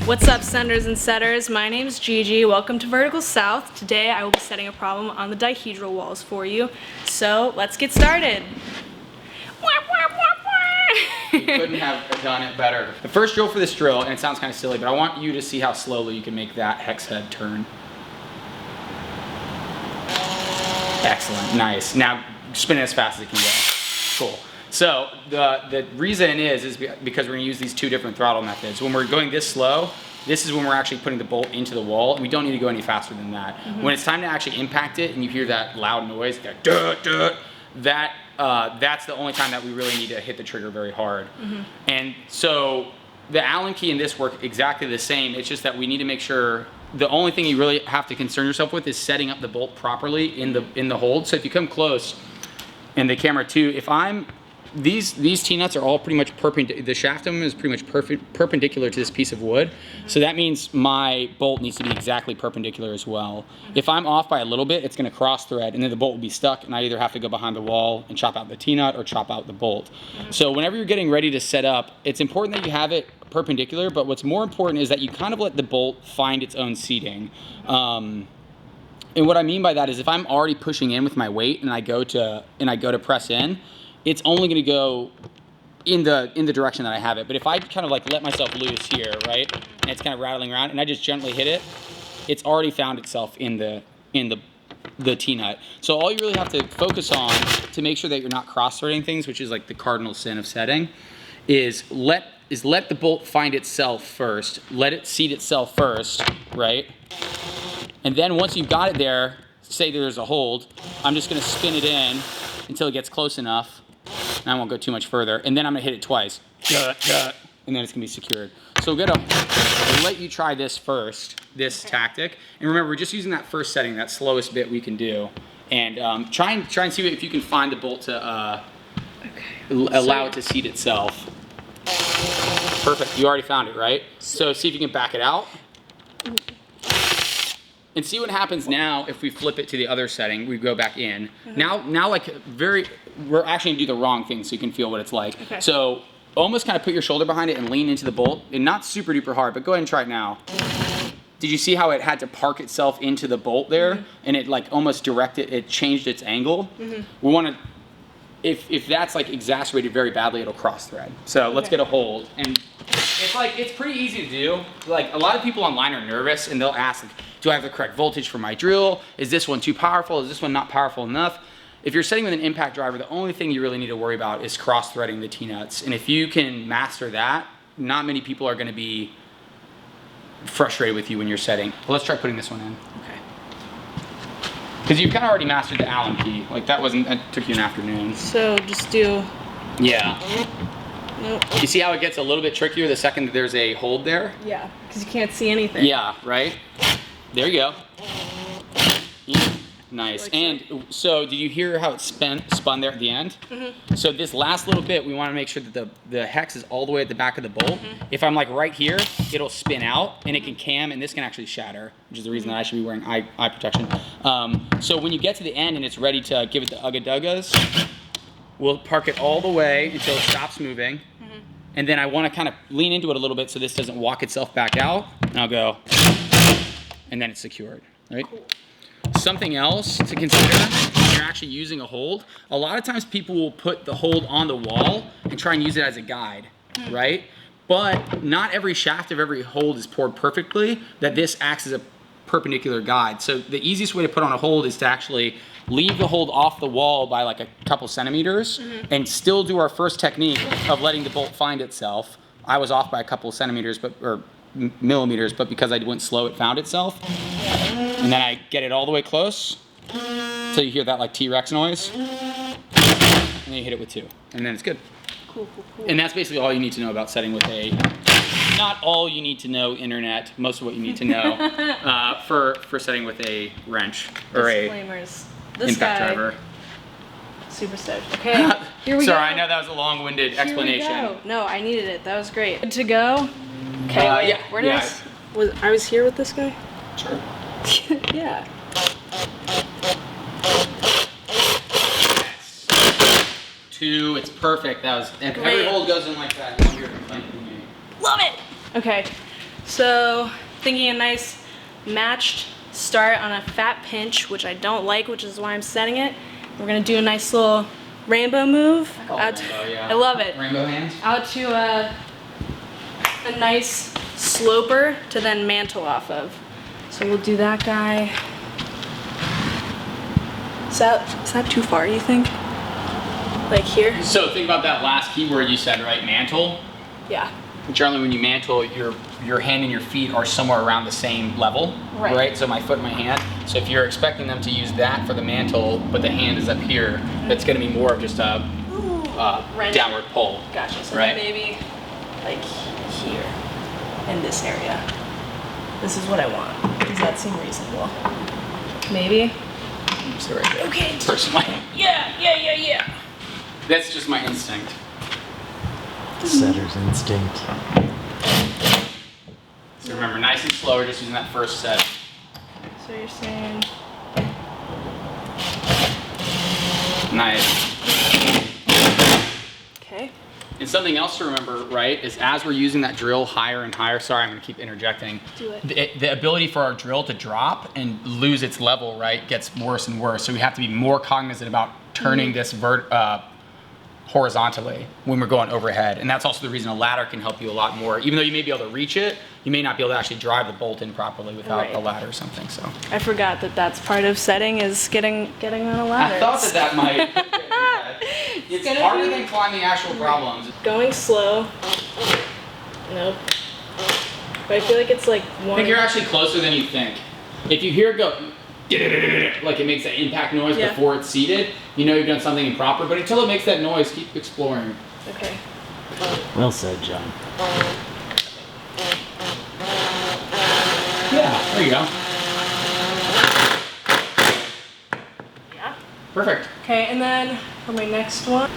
What's up, senders and setters? My name's Gigi. Welcome to Vertical South. Today I will be setting a problem on the dihedral walls for you. So let's get started. You couldn't have done it better. The first drill for this drill, and it sounds kind of silly, but I want you to see how slowly you can make that hex head turn. Excellent, nice. Now spin it as fast as it can go. Cool. So the reason is because we're gonna use these two different throttle methods. When we're going this slow, this is when we're actually putting the bolt into the wall, and we don't need to go any faster than that. When it's time to actually impact it and you hear that loud noise, that duh, duh, that's the only time that we really need to hit the trigger very hard. And so the Allen key and this work exactly the same. It's just that we need to make sure the only thing you really have to concern yourself with is setting up the bolt properly in the hold. So if you come close, and the camera too, if I'm these T-nuts are all pretty much perpendicular. The shaft of them is pretty much perpendicular to this piece of wood. So that means my bolt needs to be exactly perpendicular as well. If I'm off by a little bit, it's gonna cross thread and then the bolt will be stuck and I either have to go behind the wall and chop out the T-nut or chop out the bolt. So whenever you're getting ready to set up, it's important that you have it perpendicular, but what's more important is that you kind of let the bolt find its own seating. And what I mean by that is if I'm already pushing in with my weight and I go to press in, it's only going to go in the direction that I have it. But if I kind of like let myself loose here, right, and it's kind of rattling around, and I just gently hit it, it's already found itself in the T-nut. So all you really have to focus on to make sure that you're not cross-threading things, which is like the cardinal sin of setting, is let the bolt find itself first. Let it seat itself first, right? And then once you've got it there, say there's a hold, I'm just going to spin it in until it gets close enough. And I won't go too much further. And then I'm gonna hit it twice. And then it's gonna be secured. So we'll let you try this first, this tactic. And remember, we're just using that first setting, that slowest bit we can do. And try and see if you can find the bolt to allow it to seat itself. Perfect, you already found it, right? So see if you can back it out. And see what happens now if we flip it to the other setting, we go back in. Now like we're actually gonna do the wrong thing so you can feel what it's like. So almost kind of put your shoulder behind it and lean into the bolt, and not super duper hard, but go ahead and try it now. Did you see how it had to park itself into the bolt there? And it like almost it changed its angle? We wanna, if that's like exacerbated very badly, it'll cross thread. So let's get a hold. And it's pretty easy to do. Like a lot of people online are nervous and they'll ask, like, do I have the correct voltage for my drill? Is this one too powerful? Is this one not powerful enough? If you're setting with an impact driver, the only thing you really need to worry about is cross-threading the T-nuts. And if you can master that, not many people are gonna be frustrated with you when you're setting. Well, let's try putting this one in. Because you've kind of already mastered the Allen key. Like that took you an afternoon. So just do... Yeah. You see how it gets a little bit trickier the second there's a hold there? Yeah, because you can't see anything. Yeah, right? There you go. Yeah. Nice. Like and so did you hear how it spun there at the end? So this last little bit, we want to make sure that the hex is all the way at the back of the bolt. If I'm like right here, it'll spin out and it can cam, and this can actually shatter, which is the reason that I should be wearing eye protection. So when you get to the end and it's ready to give it the ugga-duggas, we'll park it all the way until it stops moving. And then I want to kind of lean into it a little bit so this doesn't walk itself back out. And I'll go, and then it's secured, right? Cool. Something else to consider when you're actually using a hold, a lot of times people will put the hold on the wall and try and use it as a guide, right? But not every shaft of every hold is poured perfectly, that this acts as a perpendicular guide. So the easiest way to put on a hold is to actually leave the hold off the wall by like a couple centimeters and still do our first technique of letting the bolt find itself. I was off by a couple centimeters, or millimeters, but because I went slow, it found itself. And then I get it all the way close until you hear that like T-Rex noise. And then you hit it with 2. And then it's good. Cool. And that's basically all you need to know about setting with not all you need to know internet, most of what you need to know for setting with a wrench or Disclaimers. This impact guy, driver. Super stoked. Okay, here we go. Sorry, I know that was a long-winded explanation. Here we go. No, I needed it. That was great. Good to go? Okay, where did I was here with this guy? Sure. Yeah. Yes. 2, it's perfect. That was, if every hold goes in like that, you won't hear a complaint from me. Love it! Okay, So thinking a nice matched start on a fat pinch, which I don't like, which is why I'm setting it. We're gonna do a nice little rainbow move. I love it. Rainbow hands? Out to a nice sloper to then mantle off of. So we'll do that guy. Is that too far, you think? Like here? So think about that last keyword you said, right? Mantle. Yeah. Generally when you mantle, your hand and your feet are somewhere around the same level, right? So my foot and my hand. So if you're expecting them to use that for the mantle, but the hand is up here, that's gonna be more of just a downward pull. Gotcha, so right? maybe like here, in this area. This is what I want. Does that seem reasonable? Maybe? So right there. Okay. Personally. Yeah. That's just my instinct. Setter's instinct. So remember, nice and slow, we're just using that first set. So you're saying... Nice. Okay. And something else to remember, right, is as we're using that drill higher and higher, sorry, I'm gonna keep interjecting. Do it. The ability for our drill to drop and lose its level, right, gets worse and worse. So we have to be more cognizant about turning this horizontally when we're going overhead. And that's also the reason a ladder can help you a lot more. Even though you may be able to reach it, you may not be able to actually drive the bolt in properly without a ladder or something, so. I forgot that that's part of setting is getting on a ladder. I thought that might. It's harder than climbing actual problems. Going slow. Nope. But I feel like it's like one. I think you're actually closer than you think. If you hear it go, like it makes that impact noise before it's seated, you know you've done something improper, but until it makes that noise, keep exploring. Okay. Well said, John. Yeah, there you go. Yeah. Perfect. Okay, and then for my next one.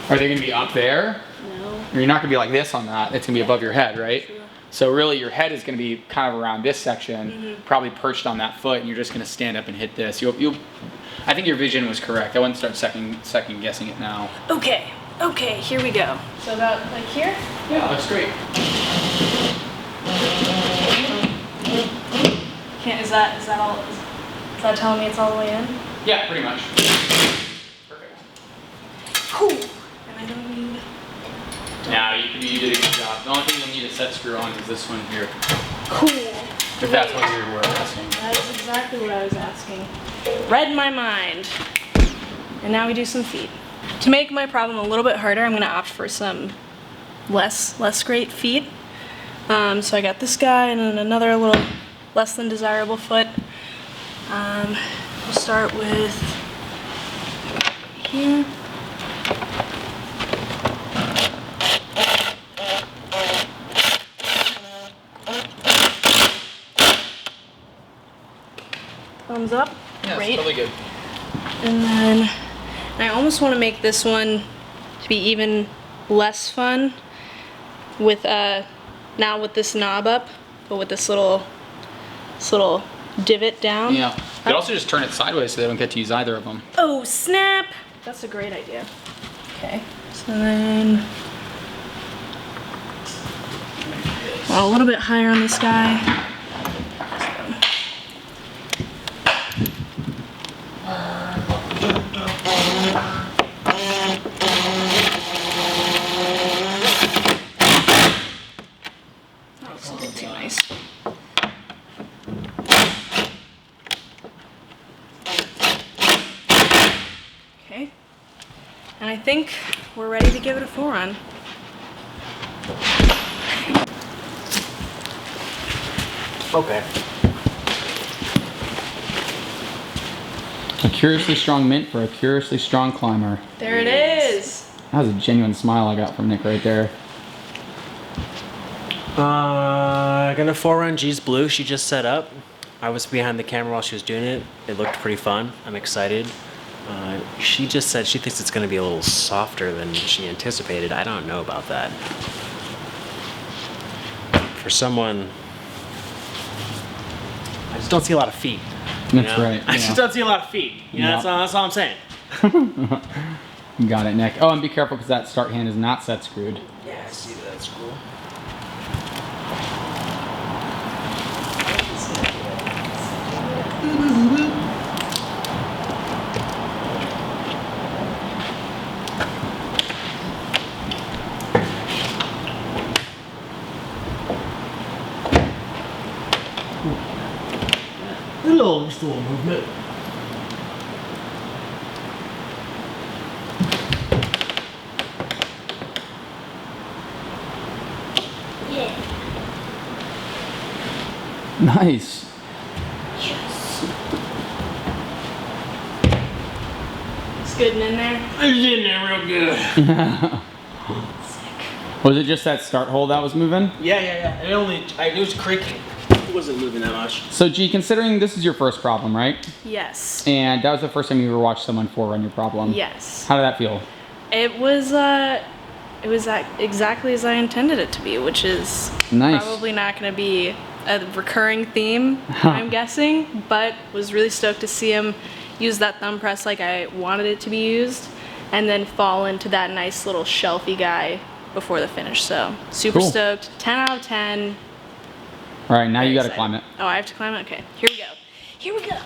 Are they going to be up there? No. Or you're not going to be like this on that. It's going to be above your head, right? True. So really your head is going to be kind of around this section, probably perched on that foot, and you're just going to stand up and hit this. I think your vision was correct. I wouldn't start second guessing it now. Okay, here we go. So about like here? Yeah, that's great. Is that all? Is that telling me it's all the way in? Yeah, pretty much. Perfect. Cool. And I don't need... Now you did a good job. The only thing you'll need a set screw on is this one here. Cool. If that's what you were asking. That is exactly what I was asking. Read my mind. And now we do some feet. To make my problem a little bit harder, I'm going to opt for some less great feet. So I got this guy and then another little less than desirable foot. We'll start with here. Thumbs up. Yeah, Great. it's totally good. And then I almost want to make this one to be even less fun with now with this knob up, but with this little divot down. Yeah. You could also just turn it sideways so they don't get to use either of them. Oh snap! That's a great idea. Okay. So then a little bit higher on this guy. Too nice. Okay, and I think we're ready to give it a 4-on. Okay. A curiously strong mint for a curiously strong climber. There it is. That was a genuine smile I got from Nick right there. Gonna 4-run G's blue. She just set up. I was behind the camera while she was doing it. It looked pretty fun. I'm excited. She just said she thinks it's going to be a little softer than she anticipated. I don't know about that. For someone, I just don't see a lot of feet. That's right. I just don't see a lot of feet. That's all I'm saying. You got it, Nick. Oh, and be careful because that start hand is not set screwed. Yeah, I see that. That's cool. Just a little movement. Yeah. Nice. Yes. It's good in there. It's in there real good. Was it just that start hole that was moving? Yeah. It was creaking. It wasn't moving that much. So, G, considering this is your first problem, right? Yes. And that was the first time you ever watched someone forerun your problem. Yes. How did that feel? It was exactly as I intended it to be, which is Nice. probably not going to be a recurring theme, I'm guessing, but was really stoked to see him use that thumb press like I wanted it to be used, and then fall into that nice little shelfy guy before the finish. So super Cool. stoked. 10 out of 10. All right, now Very you got to excited. climb it. Oh, I have to climb it? Okay, here we go. Here we go.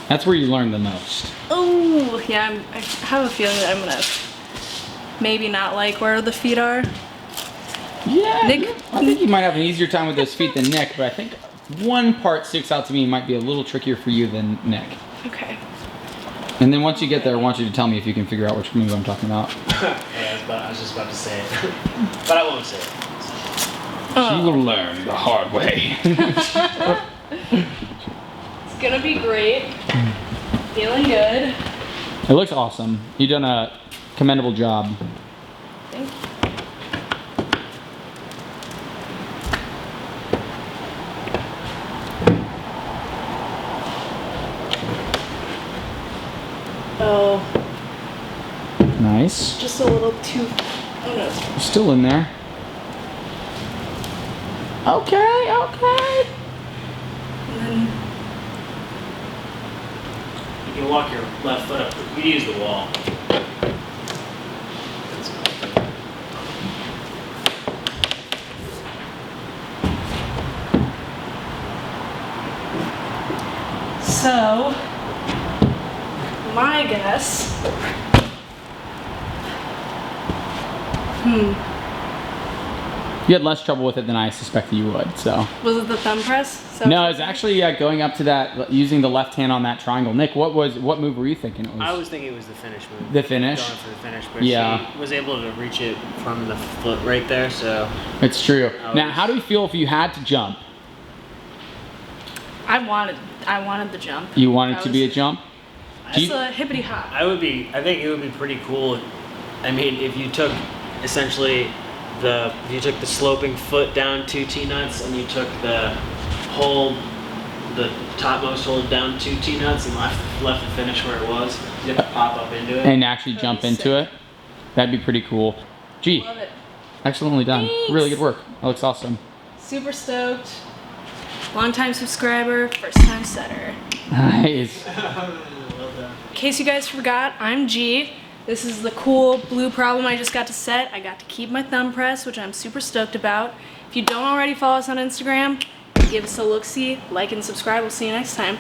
That's where you learn the most. Oh, yeah, I have a feeling that I'm gonna maybe not like where the feet are. Yeah, Nick? I think you might have an easier time with those feet than Nick, but I think one part sticks out to me might be a little trickier for you than Nick. Okay. And then once you get there, I want you to tell me if you can figure out which move I'm talking about. I was just about to say it. But I won't say it. You will learn the hard way. It's gonna be great. Feeling good. It looks awesome. You've done a commendable job. Thank you. Oh, Nice. just a little too. Oh no. You're still in there. Okay. And then You can walk your left foot up. You use the wall. so, my guess. You had less trouble with it than I suspected you would, so. Was it the thumb press? So No, it's actually going up to that, using the left hand on that triangle. Nick, what move were you thinking it was? I was thinking it was the finish move. The finish? Going for the finish, but Yeah. she was able to reach it from the foot right there, so. It's true. I Now, was- how do you feel if you had to jump? I wanted the jump. You want it That to be a was- jump? Do Just you- a hippity hop. I think it would be pretty cool. I mean, if you took essentially if you took the sloping foot down 2 T-nuts and you took the topmost hold down 2 T-nuts and left the finish where it was, you have to pop up into it. And actually That'd jump be into sick. it? That'd be pretty cool. Gee, Love it. excellently done. Thanks. Really good work. That looks awesome. Super stoked. Long time subscriber, first time setter. Nice. In case you guys forgot, I'm G. This is the cool blue problem I just got to set. I got to keep my thumb press, which I'm super stoked about. If you don't already follow us on Instagram, give us a look-see, like and subscribe. We'll see you next time.